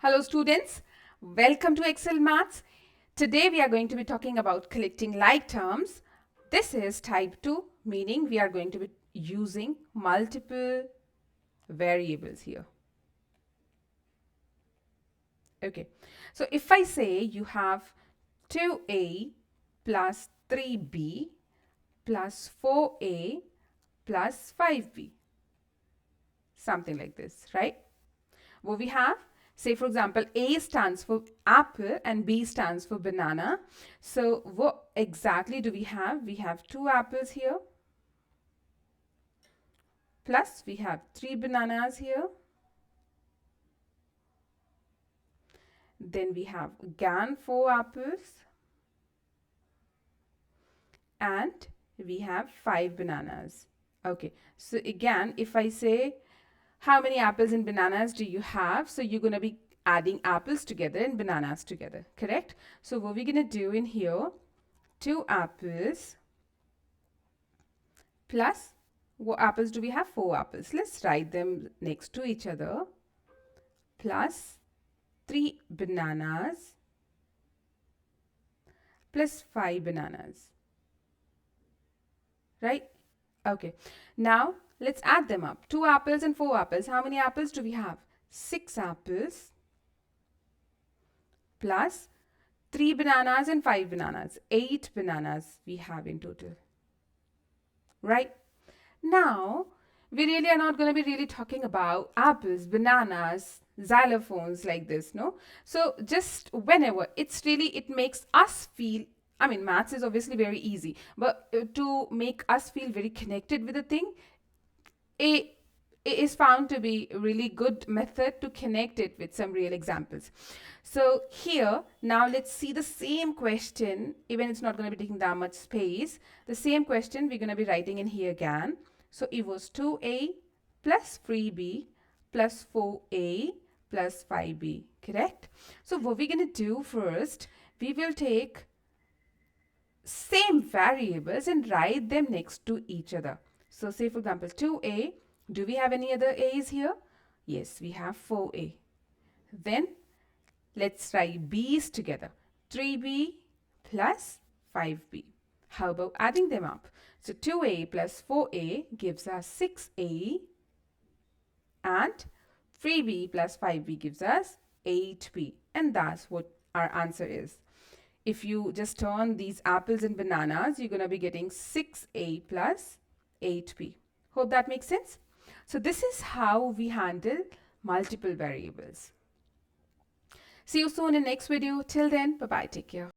Hello students, welcome to Excel Maths. Today we are going to be talking about collecting like terms. This is type 2, meaning we are going to be using multiple variables here. Okay, so if I say you have 2a plus 3b plus 4a plus 5b, something like this, right? What we have, say for example, A stands for apple and B stands for banana. So what exactly do we have? We have 2 apples here, plus we have 3 bananas here. Then we have again 4 apples and we have 5 bananas. Okay, so again, if I say how many apples and bananas do you have? So you're going to be adding apples together and bananas together, correct? So what we're going to do in here, 2 apples plus, what apples do we have? 4 apples. Let's write them next to each other. Plus 3 bananas plus 5 bananas. Right? Okay. Now, let's add them up. 2 apples and 4 apples. How many apples do we have? 6 apples plus 3 bananas and 5 bananas. 8 bananas we have in total. Right? Now, we really are not going to be really talking about apples, bananas, xylophones like this, no? So just whenever, it makes us feel, I mean, maths is obviously very easy, but to make us feel very connected with the thing, it is found to be a really good method to connect it with some real examples. So here, now let's see the same question, even it's not going to be taking that much space. The same question we're going to be writing in here again. So it was 2a plus 3b plus 4a plus 5b, correct? So what we're going to do first, we will take same variables and write them next to each other. So say for example 2a, do we have any other a's here? Yes, we have 4a. Then let's write b's together. 3b plus 5b. How about adding them up? So 2a plus 4a gives us 6a and 3b plus 5b gives us 8b. And that's what our answer is. If you just turn these apples and bananas, you're going to be getting 6a plus 8b. Hope that makes sense. So this is how we handle multiple variables. See you soon in next video. Till then, bye-bye. Take care.